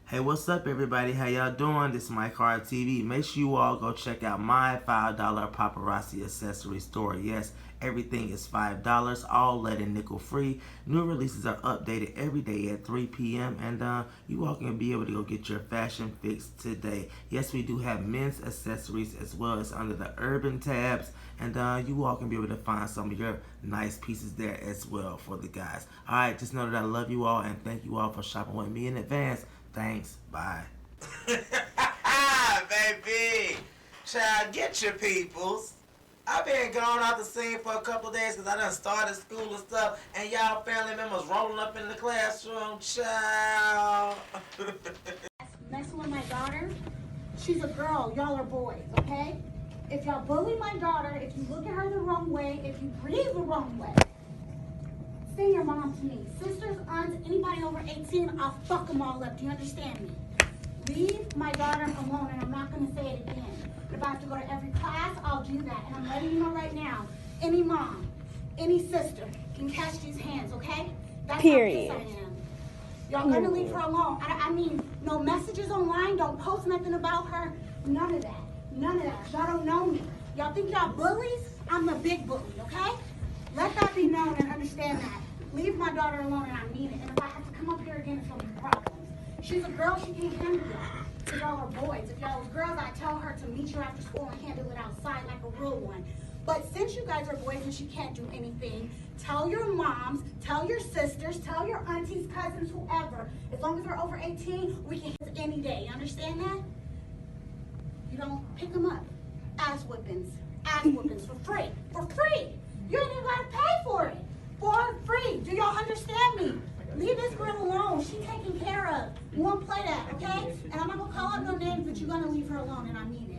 Hey, what's up, everybody? How y'all doing? This is Mike Hard TV. Make sure you all go check out my $5 paparazzi accessory store. Yes, everything is $5, all lead and nickel free. New releases are updated every day at 3 p.m. and you all can be able to go get your fashion fix today. Yes, we do have men's accessories as well as under the urban tabs, and you all can be able to find some of your nice pieces there as well for the guys. All right, just know that I love you all and thank you all for shopping with me in advance. Thanks. Bye. Baby, child, get your peoples. I've been gone out the scene for a couple of days because I done started school and stuff, and y'all family members rolling up in the classroom, child. Messing with my daughter, she's a girl, y'all are boys, okay? If y'all bully my daughter, if you look at her the wrong way, if you breathe the wrong way, send your mom to me. Sisters, aunts, anybody over 18, I'll fuck them all up. Do you understand me? Leave my daughter alone, and I'm not going to say it again. But if I have to go to every class, I'll do that. And I'm letting you know right now, any mom, any sister can catch these hands, okay? That's Period. how pissed I am. Y'all gonna leave her alone. I mean, no messages online, don't post nothing about her. None of that. None of that. Y'all don't know me. Y'all think y'all bullies? I'm the big bully, okay? Let that be known and understand that. Leave my daughter alone, and I mean it. And if I have to come up here again, it's gonna be problems. She's a girl, she can't handle that. Because y'all are boys. If y'all was girls, I'd tell her to meet you after school and handle it outside like a real one. But since you guys are boys and she can't do anything, tell your moms, tell your sisters, tell your aunties, cousins, whoever. As long as we're over 18, we can hit any day. You understand that? You don't pick them up. Ass whippings. Ass whippings for free. For free. You ain't even gotta pay for it. For free. Do y'all understand me? Leave this girl alone. She's taken care of. You won't play that, okay? And I'm not gonna call out no names, but you're gonna leave her alone, and I mean it.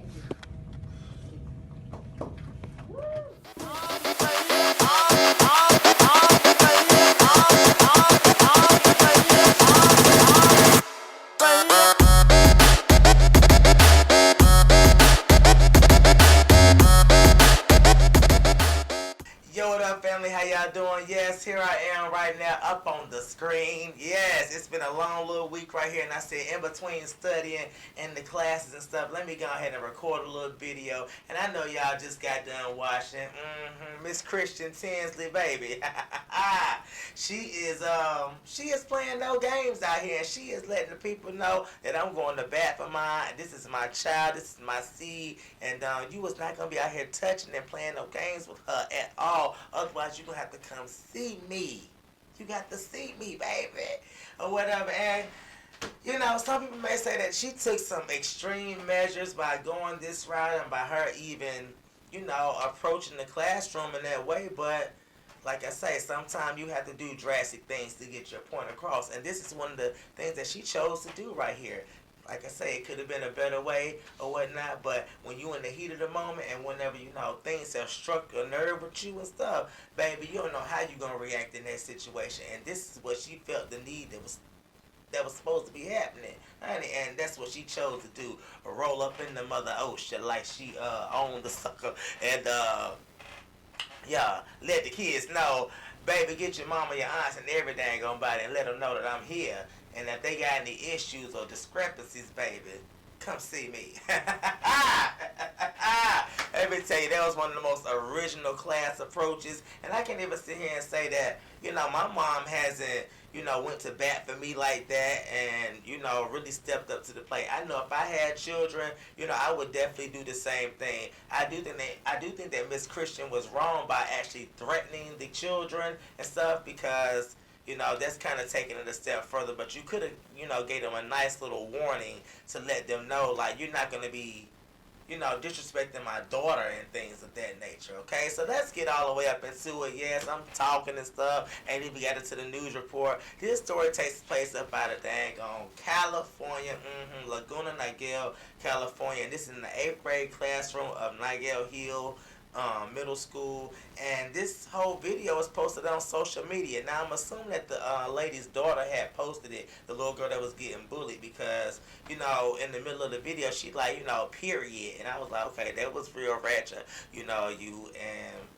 Yo, what up, family? How y'all doing? Yes, here I am right now up on the screen. Yes, it's been a long little week right here, and I said in between studying and the classes and stuff, let me go ahead and record a little video. And I know y'all just got done watching Miss Christian Tinsley, baby. She is playing no games out here, and she is letting the people know that I'm going to bat for mine. This is my child. This is my seed, and you was not gonna be out here touching and playing no games with her at all. Otherwise, you're going to have to come see me. You got to see me, baby. Or whatever. And, you know, some people may say that she took some extreme measures by going this route and by her even, you know, approaching the classroom in that way. But, like I say, sometimes you have to do drastic things to get your point across. And this is one of the things that she chose to do right here. Like I say, it could have been a better way or whatnot, but when you in the heat of the moment and whenever, you know, things have struck a nerve with you and stuff, baby, you don't know how you're going to react in that situation. And this is what she felt the need that was supposed to be happening, honey, and that's what she chose to do, roll up in the mother ocean like she owned the sucker, and yeah, let the kids know, baby, get your mama, your aunts, and every dang on body and let them know that I'm here. And if they got any issues or discrepancies, baby, come see me. Let me tell you, that was one of the most original class approaches. And I can't even sit here and say that, you know, my mom hasn't, you know, went to bat for me like that and, you know, really stepped up to the plate. I know if I had children, you know, I would definitely do the same thing. I do think that Miss Christian was wrong by actually threatening the children and stuff, because, you know, that's kind of taking it a step further. But you could have, you know, gave them a nice little warning to let them know, like, you're not going to be, you know, disrespecting my daughter and things of that nature, okay? So let's get all the way up into it. Yes, I'm talking and stuff. Ain't even got into the news report. This story takes place up out of dang on California, Laguna Niguel, California. And this is in the 8th grade classroom of Niguel Hill Middle School, and this whole video was posted on social media. Now I'm assuming that the lady's daughter had posted it, the little girl that was getting bullied, because, you know, in the middle of the video she like, you know, period, and I was like, okay, that was real ratchet, you know, and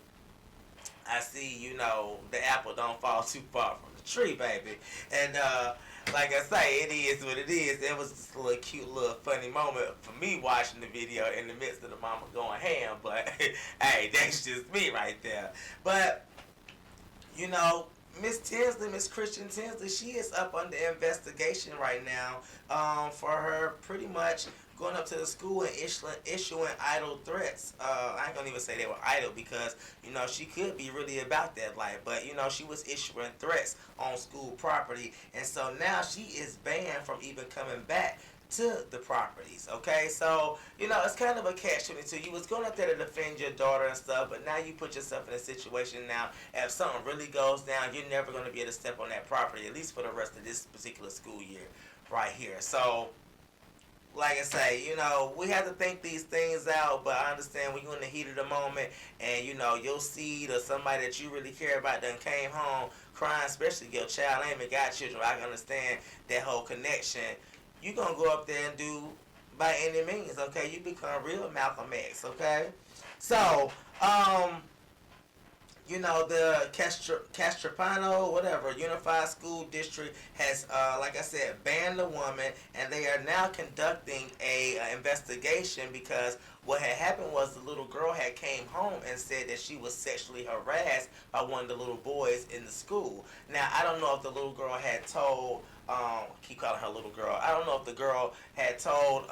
I see, you know, the apple don't fall too far from the tree, baby, and like I say, it is what it is. It was just a little cute, little funny moment for me watching the video in the midst of the mama going ham. But hey, that's just me right there. But you know, Miss Tinsley, Miss Christian Tinsley, she is up under investigation right now for her pretty much going up to the school and issuing idle threats. I ain't gonna even say they were idle because, you know, she could be really about that life. But, you know, she was issuing threats on school property. And so now she is banned from even coming back to the properties, okay? So, you know, it's kind of a catch-22. You was going up there to defend your daughter and stuff, but now you put yourself in a situation now, if something really goes down, you're never going to be able to step on that property, at least for the rest of this particular school year right here. So, like I say, you know, we have to think these things out, but I understand when you're in the heat of the moment and, you know, your seed or somebody that you really care about done came home crying, especially your child, I ain't even got children, I can understand that whole connection. You gonna go up there and do by any means, okay? You become real Malcolm X, okay? So, you know, the Castropano, whatever, Unified School District has, like I said, banned the woman, and they are now conducting a investigation because what had happened was the little girl had came home and said that she was sexually harassed by one of the little boys in the school. Now, I don't know if the little girl had told, keep calling her little girl, I don't know if the girl had told,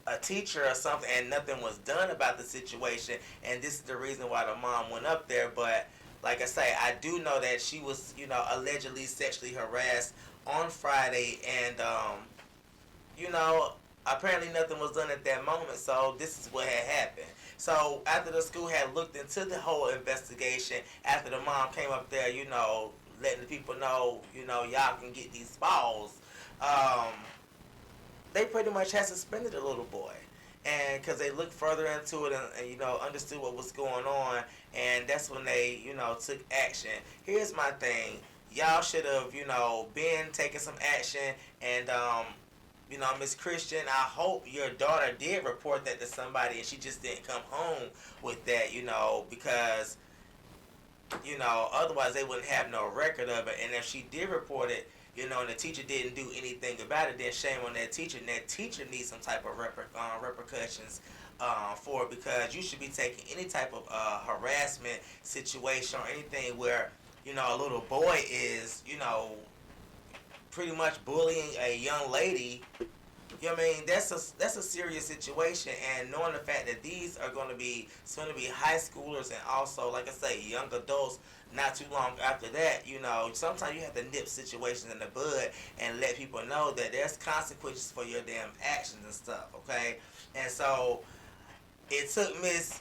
a teacher or something and nothing was done about the situation, and this is the reason why the mom went up there. But like I say, I do know that she was, you know, allegedly sexually harassed on Friday, and you know, apparently nothing was done at that moment, so this is what had happened. So after the school had looked into the whole investigation, after the mom came up there, you know, letting the people know, you know, y'all can get these balls, they pretty much had suspended the little boy, and because they looked further into it and, you know, understood what was going on, and that's when they, you know, took action. Here's my thing: y'all should have, you know, been taking some action, and you know, Miss Christian, I hope your daughter did report that to somebody, and she just didn't come home with that, you know, because, you know, otherwise they wouldn't have no record of it, and if she did report it, you know, and the teacher didn't do anything about it, then shame on that teacher, and that teacher needs some type of repercussions for it, because you should be taking any type of harassment situation or anything where, you know, a little boy is, you know, pretty much bullying a young lady. You know what I mean? That's a serious situation, and knowing the fact that these are going to be high schoolers and also, like I say, young adults. Not too long after that, you know, sometimes you have to nip situations in the bud and let people know that there's consequences for your damn actions and stuff, okay? And so it took Miss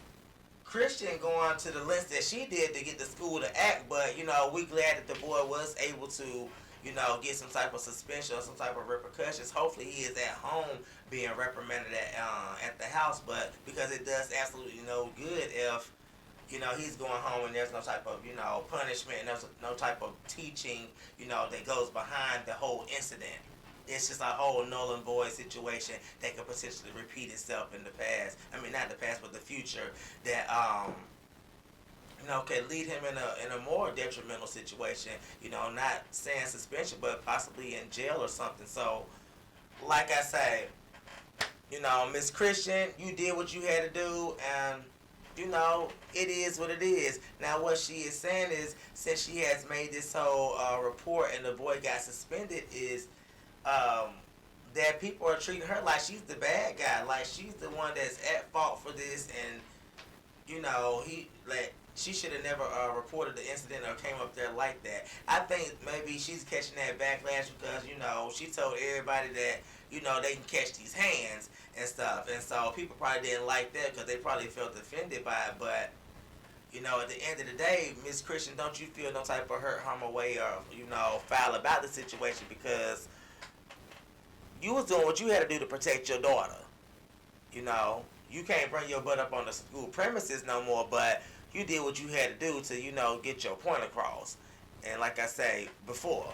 Christian going to the lengths that she did to get the school to act, but, you know, we glad that the boy was able to, you know, get some type of suspension or some type of repercussions. Hopefully he is at home being reprimanded at the house, but because it does absolutely no good if, you know, he's going home and there's no type of, you know, punishment and there's no type of teaching, you know, that goes behind the whole incident. It's just a whole null and void situation that could potentially repeat itself in the past. I mean, not the past, but the future, that, you know, can lead him in a more detrimental situation, you know, not saying suspension, but possibly in jail or something. So, like I say, you know, Miss Christian, you did what you had to do, and, you know, it is what it is. Now, what she is saying is, since she has made this whole report and the boy got suspended, is that people are treating her like she's the bad guy, like she's the one that's at fault for this, and, you know, she should have never reported the incident or came up there like that. I think maybe she's catching that backlash because, you know, she told everybody that, you know, they can catch these hands and stuff. And so people probably didn't like that because they probably felt offended by it. But, you know, at the end of the day, Miss Christian, don't you feel no type of hurt, harm, or way, or, you know, foul about the situation, because you was doing what you had to do to protect your daughter. You know, you can't bring your butt up on the school premises no more, but you did what you had to do to, you know, get your point across. And like I say before,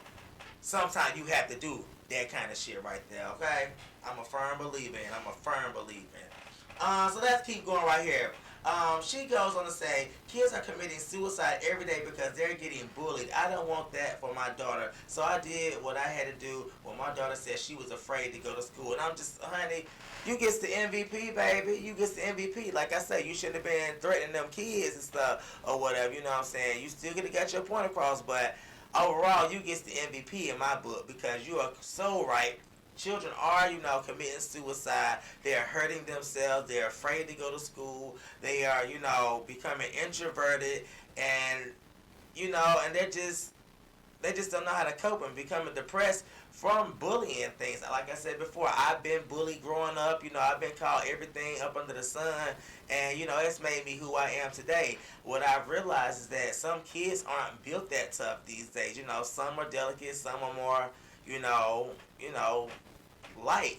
sometimes you have to do that kind of shit right there, okay? I'm a firm believer, and I'm a firm believer. So let's keep going right here. She goes on to say, kids are committing suicide every day because they're getting bullied. I don't want that for my daughter. So I did what I had to do when my daughter said she was afraid to go to school. And I'm just, honey, you gets the MVP, baby. You gets the MVP. Like I said, you shouldn't have been threatening them kids and stuff or whatever. You know what I'm saying? You still could have got your point across, but overall, you gets the MVP in my book because you are so right. Children are, committing suicide. They're hurting themselves. They're afraid to go to school. They are, becoming introverted, and and they just don't know how to cope and becoming depressed from bullying things. Like I said before, I've been bullied growing up. I've been called everything up under the sun, and it's made me who I am today. What I've realized is that some kids aren't built that tough these days. Some are delicate, some are more, you know, you know, light.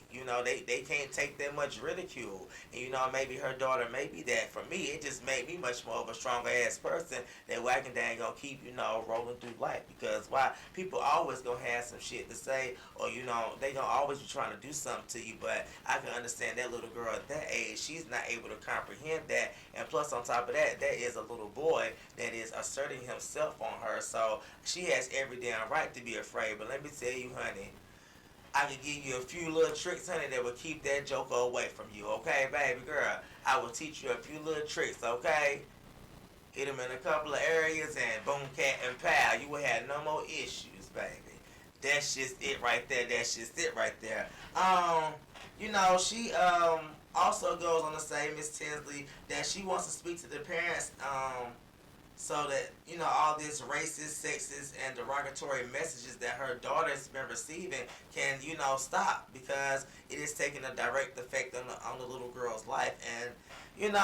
They can't take that much ridicule. And maybe her daughter may be that. For me, it just made me much more of a stronger ass person that Wagon Dang gonna keep, rolling through life. Because why? People always gonna have some shit to say, or they gonna always be trying to do something to you. But I can understand that little girl at that age, she's not able to comprehend that. And plus on top of that, there is a little boy that is asserting himself on her. So she has every damn right to be afraid. But let me tell you, honey, I can give you a few little tricks, honey, that will keep that joker away from you, okay, baby girl? I will teach you a few little tricks, okay? Hit them in a couple of areas and boom, cat and pal. You will have no more issues, baby. That's just it right there. That's just it right there. She also goes on to say, Miss Tinsley, that she wants to speak to the parents, so that all this racist, sexist, and derogatory messages that her daughter's been receiving can stop, because it is taking a direct effect on the little girl's life. And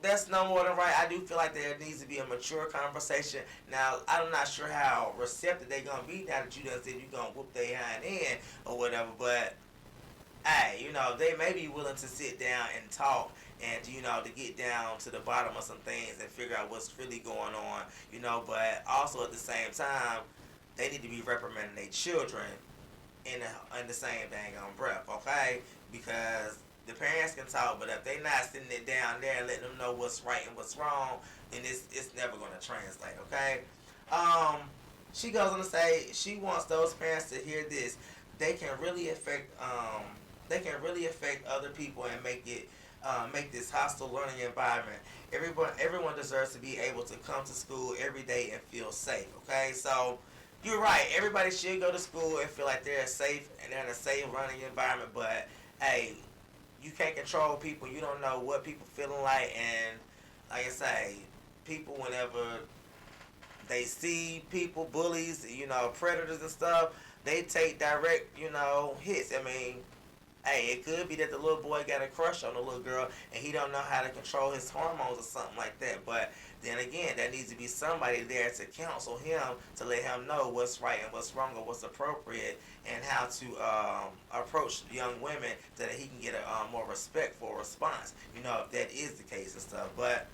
that's no more than right. I do feel like there needs to be a mature conversation. Now, I'm not sure how receptive they're gonna be now that you done said you're gonna whoop their hind end or whatever, but hey, they may be willing to sit down and talk and, to get down to the bottom of some things and figure out what's really going on, but also at the same time, they need to be reprimanding their children in the same dang on breath, okay? Because the parents can talk, but if they not sitting it down there and letting them know what's right and what's wrong, then it's never going to translate, okay? She goes on to say she wants those parents to hear this. They can really affect other people and make this hostile learning environment. Everyone deserves to be able to come to school every day and feel safe. Okay, so you're right. Everybody should go to school and feel like they're safe and they're in a safe learning environment. But hey, you can't control people. You don't know what people feeling like, and like I say, people whenever they see people, bullies, predators and stuff, they take direct, hits. I mean, hey, it could be that the little boy got a crush on the little girl and he don't know how to control his hormones or something like that. But then again, there needs to be somebody there to counsel him, to let him know what's right and what's wrong or what's appropriate, and how to approach young women so that he can get a more respectful response, if that is the case and stuff. But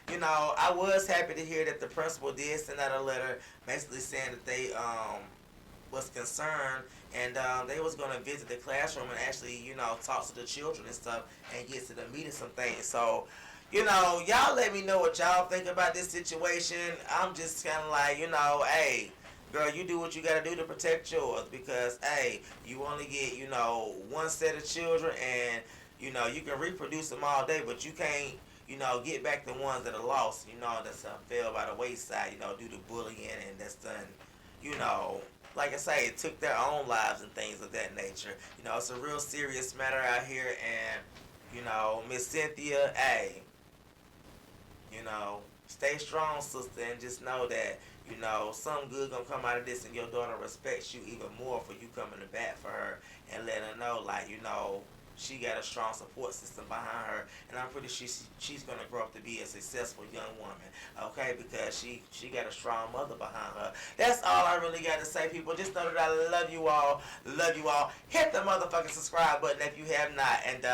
I was happy to hear that the principal did send out a letter basically saying that they was concerned, and they was going to visit the classroom and actually, talk to the children and stuff and get to the meat of some things. So, y'all let me know what y'all think about this situation. I'm just kind of like, hey, girl, you do what you got to do to protect yours, because, hey, you only get, one set of children, and, you can reproduce them all day, but you can't, get back the ones that are lost, that's fell by the wayside, due to bullying, and that's done, like I say, it took their own lives and things of that nature. It's a real serious matter out here, and, Miss Cynthia, hey, stay strong, sister, and just know that, some good gonna come out of this, and your daughter respects you even more for you coming to bat for her and letting her know, like, she got a strong support system behind her, and I'm pretty sure she's gonna grow up to be a successful young woman, okay? Because she got a strong mother behind her. That's all I really got to say, people. Just know that I love you all. Love you all. Hit the motherfucking subscribe button if you have not, and